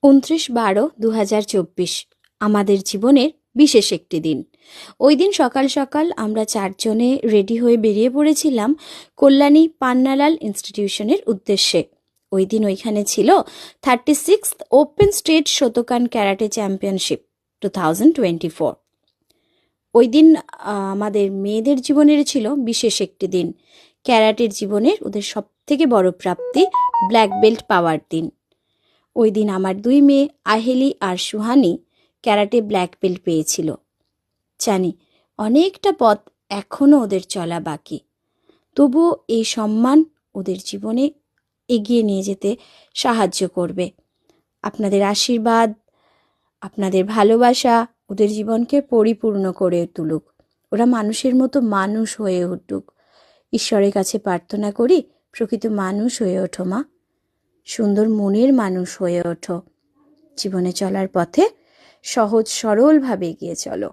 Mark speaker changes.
Speaker 1: 29/12/2024 আমাদের জীবনের বিশেষ একটি দিন। ওই দিন সকাল সকাল আমরা 4 জনে রেডি হয়ে বেরিয়ে পড়েছিলাম কল্যাণী পান্নালাল ইনস্টিটিউশনের উদ্দেশ্যে। ওই দিন ওইখানে ছিল 36th open state শোতোকান karate championship 2024। ওই দিন আমাদের মেয়েদের জীবনের ছিল বিশেষ একটি দিন। ক্যারাটের জীবনের ওদের সব থেকে বড় প্রাপ্তি ব্ল্যাক বেল্ট পাওয়ার দিন। ওই দিন আমার 2 মেয়ে আহেলি আর সুহানি ক্যারাটে ব্ল্যাক বেল্ট পেয়েছিল। জানি অনেকটা পথ এখনও ওদের চলা বাকি, তবুও এই সম্মান ওদের জীবনে এগিয়ে নিয়ে যেতে সাহায্য করবে। আপনাদের আশীর্বাদ, আপনাদের ভালোবাসা ওদের জীবনকে পরিপূর্ণ করে তুলুক, ওরা মানুষের মতো মানুষ হয়ে উঠুক। ঈশ্বরের কাছে প্রার্থনা করি, প্রকৃত মানুষ হয়ে ওঠো মা, সুন্দর মনের মানুষ হয়ে ওঠো। জীবনে চলার পথে সহজ সরলভাবে এগিয়ে চলো।